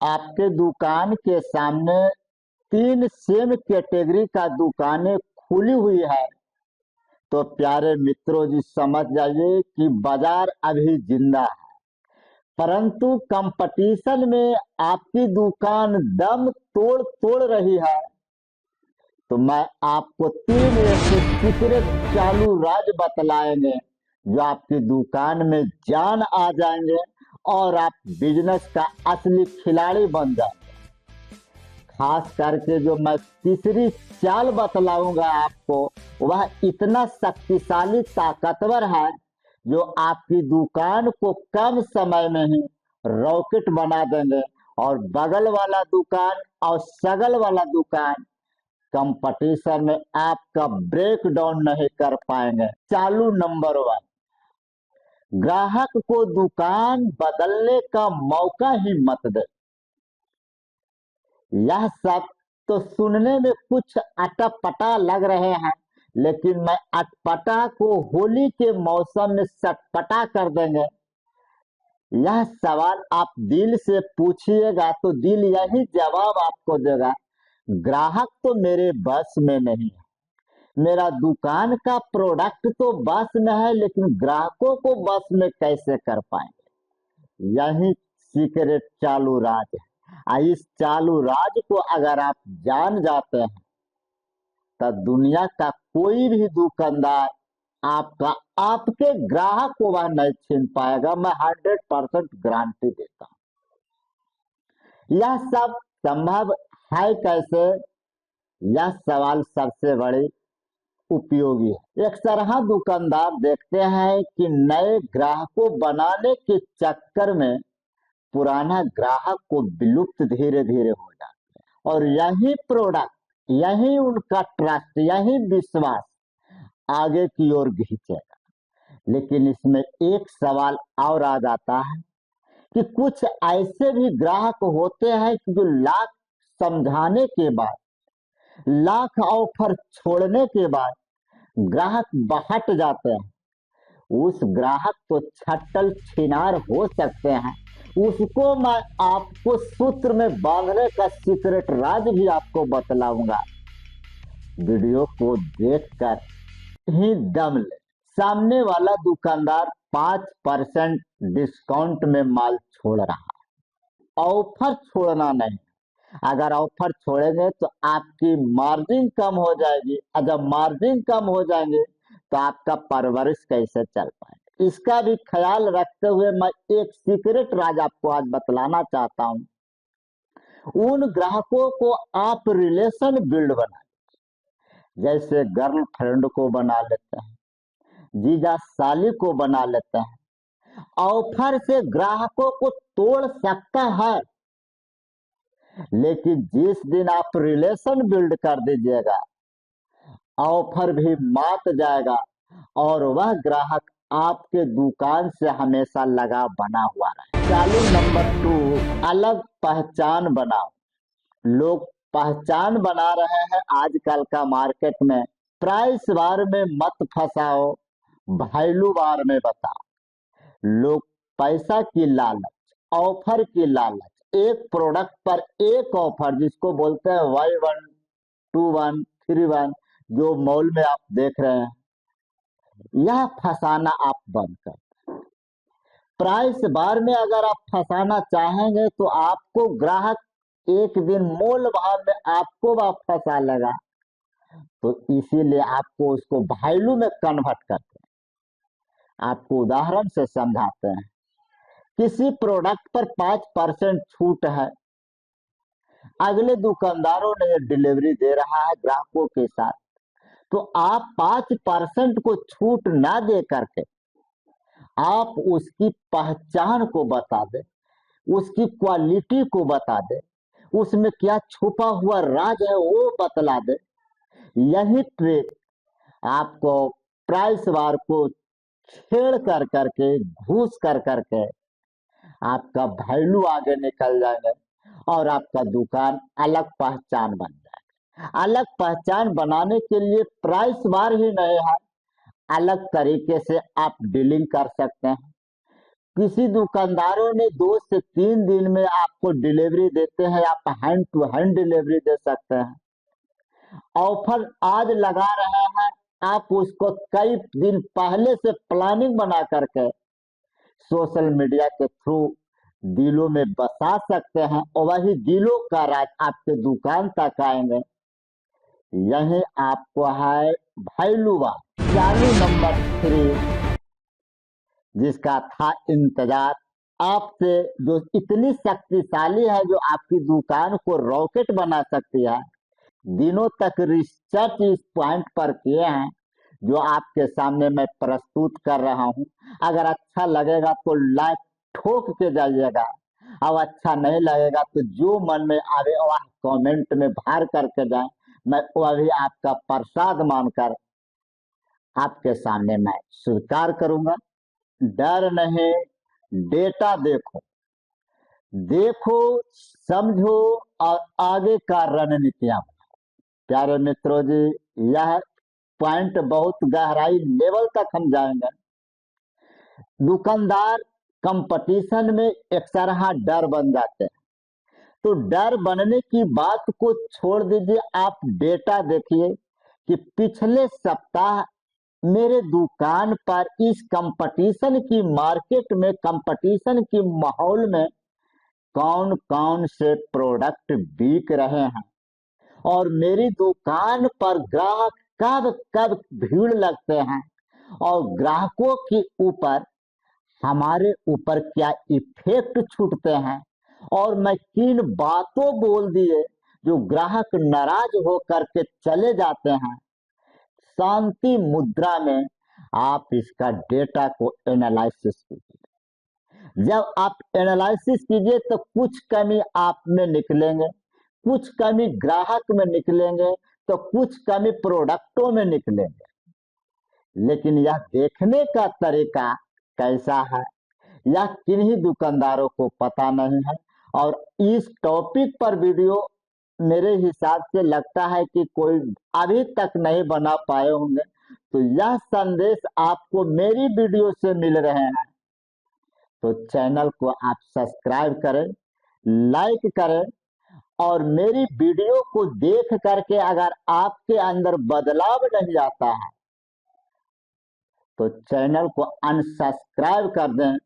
आपके दुकान के सामने तीन सेम कैटेगरी का दुकानें खुली हुई है, तो प्यारे मित्रों जी समझ जाइए कि बाजार अभी जिंदा है। परंतु कंपटीशन में आपकी दुकान दम तोड़ तोड़ रही है। तो मैं आपको तीन ऐसे सीक्रेट चालू राज बतलाएंगे जो आपकी दुकान में जान आ जाएंगे और आप बिजनेस का असली खिलाड़ी बन जाएंगे। खास करके जो मैं तीसरी चाल बतलाऊंगा आपको, वह इतना शक्तिशाली ताकतवर है जो आपकी दुकान को कम समय में ही रॉकेट बना देंगे और बगल वाला दुकान और सगल वाला दुकान कंपटीशन में आपका ब्रेक डाउन नहीं कर पाएंगे। चालू नंबर 1, ग्राहक को दुकान बदलने का मौका ही मत दे। यह सब तो सुनने में कुछ अटपटा लग रहे हैं, लेकिन मैं अटपटा को होली के मौसम में सटपटा कर देंगे। यह सवाल आप दिल से पूछिएगा तो दिल यही जवाब आपको देगा। ग्राहक तो मेरे बस में नहीं है, मेरा दुकान का प्रोडक्ट तो बस में है, लेकिन ग्राहकों को बस में कैसे कर पाएंगे। यही सीक्रेट चालू राज है। इस चालू राज को अगर आप जान जाते हैं तो दुनिया का कोई भी दुकानदार आपका आपके ग्राहक को वह नहीं छीन पाएगा। मैं 100% गारंटी देता हूँ। यह सब संभव है कैसे, यह सवाल सबसे बड़ी उपयोगी है। एक तरह दुकानदार देखते हैं कि नए ग्राहकों बनाने के चक्कर में पुराना ग्राहक को विलुप्त धीरे धीरे हो जाता है, और यही प्रोडक्ट, यही उनका ट्रस्ट, यही विश्वास आगे की ओर खींचेगा। लेकिन इसमें एक सवाल और आ जाता है कि कुछ ऐसे भी ग्राहक होते हैं कि जो लाख समझाने के बाद, लाख ऑफर छोड़ने के बाद ग्राहक बहट जाते हैं। उस ग्राहक तो छट्टल छिनार हो सकते हैं, उसको मैं आपको सूत्र में बांधने का सीक्रेट राज भी आपको बतलाऊंगा। वीडियो को देखकर ही दम ले। सामने वाला दुकानदार 5% डिस्काउंट में माल छोड़ रहा है, ऑफर छोड़ना नहीं। अगर ऑफर छोड़ेंगे तो आपकी मार्जिन कम हो जाएगी, और जब मार्जिन कम हो जाएंगे तो आपका परवरिश कैसे चल पाएगा। इसका भी ख्याल रखते हुए मैं एक सीक्रेट राज आपको आज बतलाना चाहता हूं। उन ग्राहकों को आप रिलेशन बिल्ड बनाए, जैसे गर्लफ्रेंड को बना लेते हैं, जीजा साली को बना लेते हैं। ऑफर से ग्राहकों को तोड़ सकता है, लेकिन जिस दिन आप रिलेशन बिल्ड कर दीजिएगा, ऑफर भी मात जाएगा और वह ग्राहक आपके दुकान से हमेशा लगा बना हुआ रहे। चालू नंबर 2, अलग पहचान बनाओ। लोग पहचान बना रहे हैं आजकल का मार्केट में। प्राइस वार में मत फंसाओ, वैल्यू वार में बताओ। लोग पैसा की लालच, ऑफर की लालच, एक प्रोडक्ट पर एक ऑफर, जिसको बोलते हैं Y1 2 1 3 1, जो मॉल में आप देख रहे हैं, यह फंसाना आप बंद कर। प्राइस बार में अगर आप फंसाना चाहेंगे तो आपको ग्राहक एक दिन मोल भाव में आपको वह फंसा लेगा। तो इसीलिए आपको उसको वैल्यू में कन्वर्ट करते हैं। आपको उदाहरण से समझाते हैं। किसी प्रोडक्ट पर 5% छूट है, अगले दुकानदारों ने डिलीवरी दे रहा है ग्राहकों के साथ, तो आप 5% को छूट ना दे करके आप उसकी पहचान को बता दे, उसकी क्वालिटी को बता दे, उसमें क्या छुपा हुआ राज है वो बतला दे। यही ट्रिक आपको प्राइस वार को छेड़ कर करके, घूस कर करके आपका वैल्यू आगे निकल जाएंगे और आपका दुकान अलग पहचान बन जाएगा। अलग पहचान बनाने के लिए प्राइस बार ही नहीं है, अलग तरीके से आप डीलिंग कर सकते हैं। किसी दुकानदारों ने 2 से 3 दिन में आपको डिलीवरी देते हैं, आप हैंड टू हैंड डिलीवरी दे सकते हैं। ऑफर आज लगा रहे हैं, आप उसको कई दिन पहले से प्लानिंग बना करके सोशल मीडिया के थ्रू दिलों में बसा सकते हैं, और वही दिलों का राज आपके दुकान तक आएंगे। यही आपको है भैलूवा चालू नंबर 3, जिसका था इंतजार। आपसे जो इतनी शक्तिशाली है, जो आपकी दुकान को रॉकेट बना सकती है। दिनों तक रिसर्च इस पॉइंट पर किए हैं, जो आपके सामने मैं प्रस्तुत कर रहा हूं। अगर अच्छा लगेगा तो लाइक ठोक के जाइएगा, और अच्छा नहीं लगेगा तो जो मन में आवे वह कमेंट में बाहर करके जाए। मैं वह भी आपका प्रसाद मानकर आपके सामने मैं स्वीकार करूंगा। डर नहीं, डेटा देखो, देखो, समझो, और आगे का रणनीतियां। प्यारे मित्रों जी, यह पॉइंट बहुत गहराई लेवल तक हम जाएंगे। दुकानदार कंपटीशन में एक तरह डर बन जाते हैं। तो डर बनने की बात को छोड़ दीजिए, आप डेटा देखिए कि पिछले सप्ताह मेरे दुकान पर इस कंपटीशन की मार्केट में, कंपटीशन की माहौल में कौन कौन से प्रोडक्ट बिक रहे हैं, और मेरी दुकान पर ग्राहक कब कब भीड़ लगते हैं, और ग्राहकों के ऊपर, हमारे ऊपर क्या इफेक्ट छूटते हैं, और मैं किन बातों बोल दिए जो ग्राहक नाराज होकर के चले जाते हैं। शांति मुद्रा में आप इसका डेटा को एनालिसिस कीजिए। जब आप एनालिसिस कीजिए तो कुछ कमी आप में निकलेंगे, कुछ कमी ग्राहक में निकलेंगे, तो कुछ कमी प्रोडक्टों में निकलेंगे। लेकिन यह देखने का तरीका कैसा है, यह किन्हीं दुकानदारों को पता नहीं है। और इस टॉपिक पर वीडियो मेरे हिसाब से लगता है कि कोई अभी तक नहीं बना पाए होंगे। तो यह संदेश आपको मेरी वीडियो से मिल रहे हैं, तो चैनल को आप सब्सक्राइब करें, लाइक करें, और मेरी वीडियो को देख करके अगर आपके अंदर बदलाव नहीं आता है तो चैनल को अनसब्सक्राइब कर दें।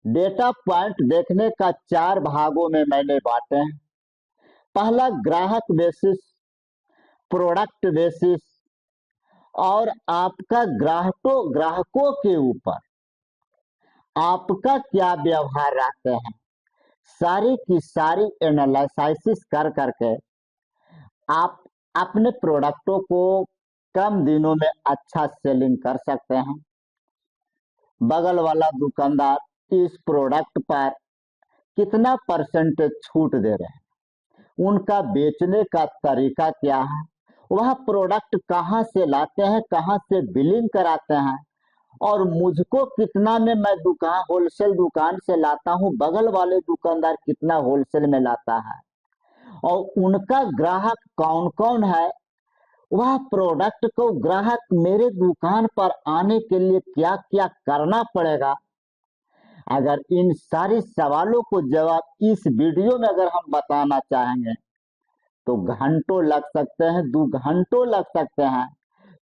डेटा पॉइंट देखने का 4 भागों में मैंने बांटे हैं। पहला ग्राहक बेसिस, प्रोडक्ट बेसिस, और आपका ग्राहकों के ऊपर आपका क्या व्यवहार रखते हैं, सारी की सारी एनालिसिस कर करके आप अपने प्रोडक्टों को कम दिनों में अच्छा सेलिंग कर सकते हैं। बगल वाला दुकानदार इस प्रोडक्ट पर कितना परसेंटेज छूट दे रहे हैं, उनका बेचने का तरीका क्या है, वह प्रोडक्ट कहाँ से लाते हैं, कहाँ से बिलिंग कराते हैं, और मुझको कितना में मैं दुकान होलसेल दुकान से लाता हूँ, बगल वाले दुकानदार कितना होलसेल में लाता है, और उनका ग्राहक कौन कौन है, वह प्रोडक्ट को ग्राहक मेरे दुकान पर आने के लिए क्या क्या करना पड़ेगा। अगर इन सारी सवालों को जवाब इस वीडियो में अगर हम बताना चाहेंगे तो घंटों लग सकते हैं, 2 घंटों लग सकते हैं।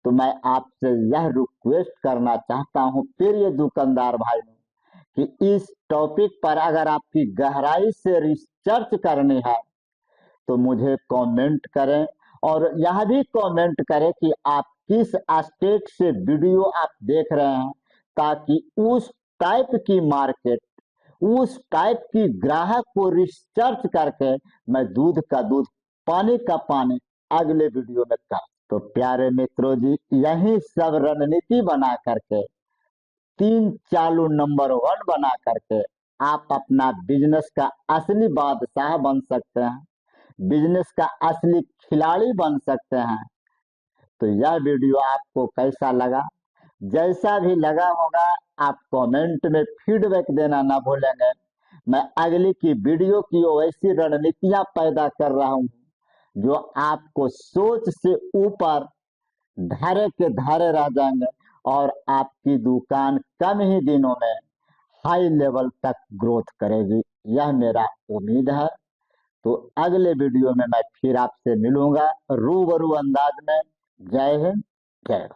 तो मैं आपसे यह रिक्वेस्ट करना चाहता हूं, फिर ये दुकानदार भाई, कि इस टॉपिक पर अगर आपकी गहराई से रिसर्च करनी है तो मुझे कमेंट करें, और यह भी कमेंट करें कि आप किस स्टेट से वीडियो आप देख रहे हैं, ताकि उस टाइप की मार्केट, उस टाइप की ग्राहक को रिसर्च करके मैं दूध का दूध, पानी का पानी अगले वीडियो में कर। तो प्यारे मित्रों जी, यही सब रणनीति बना करके, 3 चालू नंबर 1 बना करके आप अपना बिजनेस का असली बादशाह बन सकते हैं, बिजनेस का असली खिलाड़ी बन सकते हैं। तो यह वीडियो आपको कैसा लगा, जैसा भी लगा होगा, आप कमेंट में फीडबैक देना ना भूलेंगे। मैं अगली की वीडियो की वैसी रणनीतियां पैदा कर रहा हूं जो आपको सोच से ऊपर धारे के धारे रह जाएंगे, और आपकी दुकान कम ही दिनों में हाई लेवल तक ग्रोथ करेगी, यह मेरा उम्मीद है। तो अगले वीडियो में मैं फिर आपसे मिलूंगा रूबरू अंदाज में। जय हिंद, जय भारत।